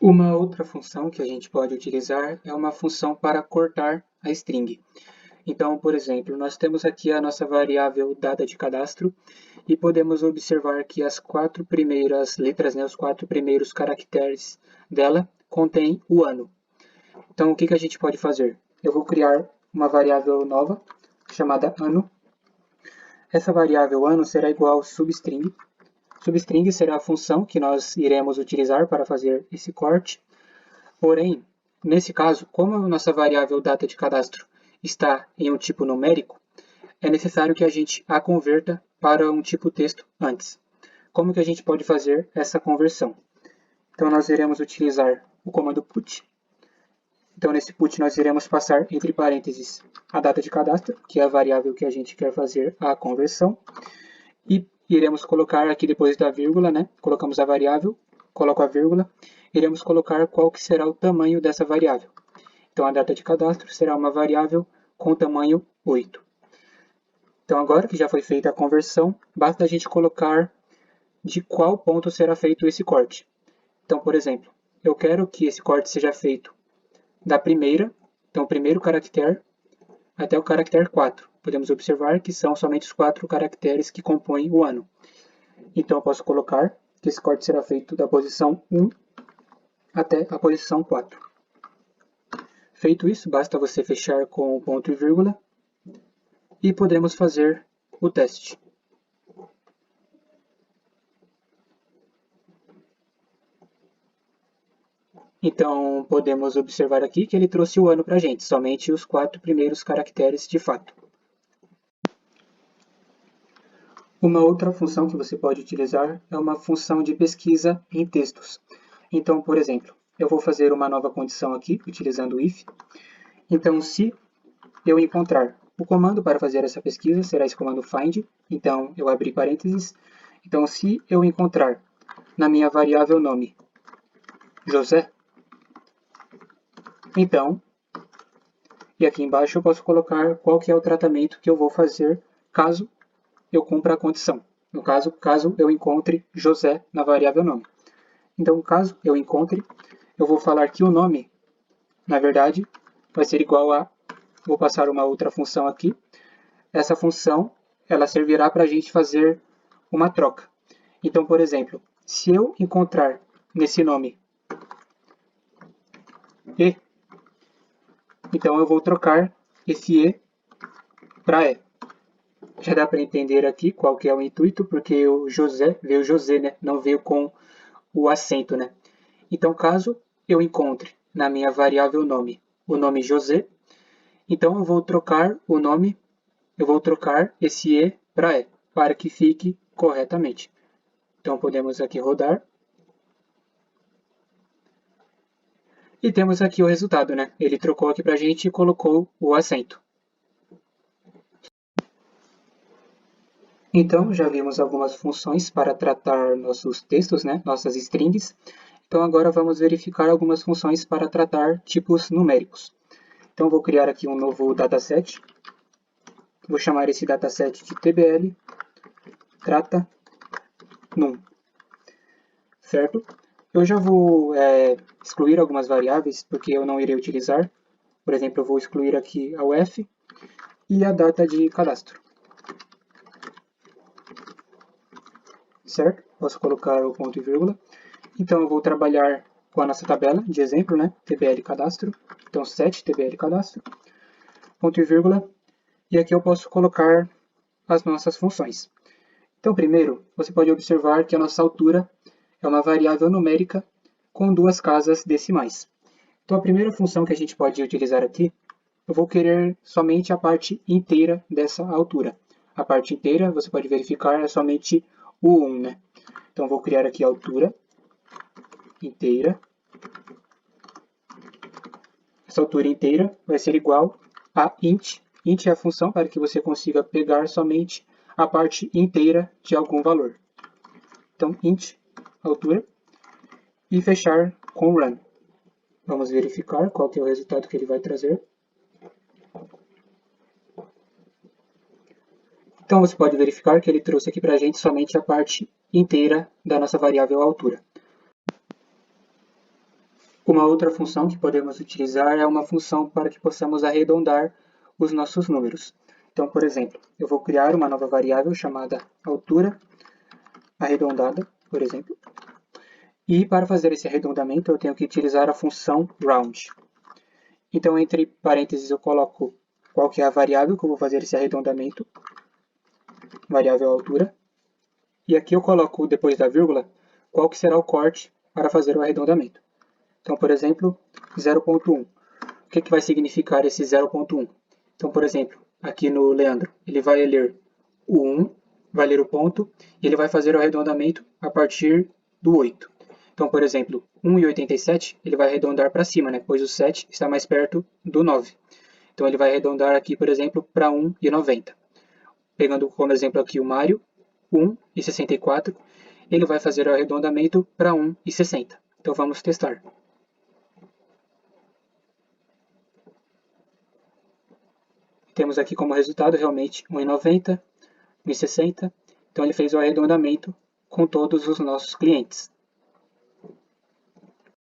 Uma outra função que a gente pode utilizar é uma função para cortar a string. Então, por exemplo, nós temos aqui a nossa variável data de cadastro e podemos observar que as 4 primeiras letras, os 4 primeiros caracteres dela contêm o ano. Então, o que a gente pode fazer? Eu vou criar uma variável nova chamada ano. Essa variável ano será igual substring. Substring será a função que nós iremos utilizar para fazer esse corte. Porém, nesse caso, como a nossa variável data de cadastro está em um tipo numérico, é necessário que a gente a converta para um tipo texto antes. Como que a gente pode fazer essa conversão? Então, nós iremos utilizar o comando put. Então, nesse put, nós iremos passar entre parênteses a data de cadastro, que é a variável que a gente quer fazer a conversão, e iremos colocar aqui depois da vírgula, colocamos a variável, coloco a vírgula, iremos colocar qual que será o tamanho dessa variável. Então, a data de cadastro será uma variável com tamanho 8. Então, agora que já foi feita a conversão, basta a gente colocar de qual ponto será feito esse corte. Então, por exemplo, eu quero que esse corte seja feito da primeira, então o primeiro caractere, até o caractere 4. Podemos observar que são somente os 4 caracteres que compõem o ano. Então, eu posso colocar que esse corte será feito da posição 1 até a posição 4. Feito isso, basta você fechar com o ponto e vírgula e podemos fazer o teste. Então, podemos observar aqui que ele trouxe o ano para a gente, somente os 4 primeiros caracteres de fato. Uma outra função que você pode utilizar é uma função de pesquisa em textos. Então, por exemplo, eu vou fazer uma nova condição aqui, utilizando o if. Então, se eu encontrar o comando para fazer essa pesquisa, será esse comando find. Então, eu abri parênteses. Então, se eu encontrar na minha variável nome José, então, e aqui embaixo eu posso colocar qual que é o tratamento que eu vou fazer caso eu cumpra a condição. No caso eu encontre José na variável nome. Então, caso eu encontre, eu vou falar que o nome, na verdade, vai ser igual a... Vou passar uma outra função aqui. Essa função, ela servirá para a gente fazer uma troca. Então, por exemplo, se eu encontrar nesse nome E, então eu vou trocar esse E para E. Já dá para entender aqui qual que é o intuito, porque o José veio José, não veio com o acento, Então, caso eu encontre na minha variável nome o nome José, então eu vou trocar o nome, eu vou trocar esse E para E, para que fique corretamente. Então, podemos aqui rodar. E temos aqui o resultado, Ele trocou aqui para a gente e colocou o acento. Então, já vimos algumas funções para tratar nossos textos, nossas strings. Então, agora vamos verificar algumas funções para tratar tipos numéricos. Então, vou criar aqui um novo dataset. Vou chamar esse dataset de tbl trata num. Certo? Eu já vou excluir algumas variáveis, porque eu não irei utilizar. Por exemplo, eu vou excluir aqui a UF e a data de cadastro. Certo? Posso colocar o ponto e vírgula. Então, eu vou trabalhar com a nossa tabela de exemplo, tbl cadastro. Então, set tbl cadastro, ponto e vírgula. E aqui eu posso colocar as nossas funções. Então, primeiro, você pode observar que a nossa altura é uma variável numérica com 2 casas decimais. Então, a primeira função que a gente pode utilizar aqui, eu vou querer somente a parte inteira dessa altura. A parte inteira, você pode verificar, é somente o 1, Então, vou criar aqui a altura inteira. Essa altura inteira vai ser igual a int. Int é a função para que você consiga pegar somente a parte inteira de algum valor. Então, int, altura, e fechar com run. Vamos verificar qual que é o resultado que ele vai trazer. Então, você pode verificar que ele trouxe aqui para a gente somente a parte inteira da nossa variável altura. Uma outra função que podemos utilizar é uma função para que possamos arredondar os nossos números. Então, por exemplo, eu vou criar uma nova variável chamada altura arredondada, por exemplo. E para fazer esse arredondamento, eu tenho que utilizar a função round. Então, entre parênteses, eu coloco qual que é a variável que eu vou fazer esse arredondamento, variável altura. E aqui eu coloco, depois da vírgula, qual que será o corte para fazer o arredondamento. Então, por exemplo, 0.1. O que vai significar esse 0.1? Então, por exemplo, aqui no Leandro, ele vai ler o 1, vai ler o ponto, e ele vai fazer o arredondamento a partir do 8. Então, por exemplo, 1,87, ele vai arredondar para cima, né? Pois o 7 está mais perto do 9. Então, ele vai arredondar aqui, por exemplo, para 1,90. Pegando como exemplo aqui o Mário, 1,64, ele vai fazer o arredondamento para 1,60. Então, vamos testar. Temos aqui como resultado realmente 1,90, 1,60. Então, ele fez o arredondamento com todos os nossos clientes.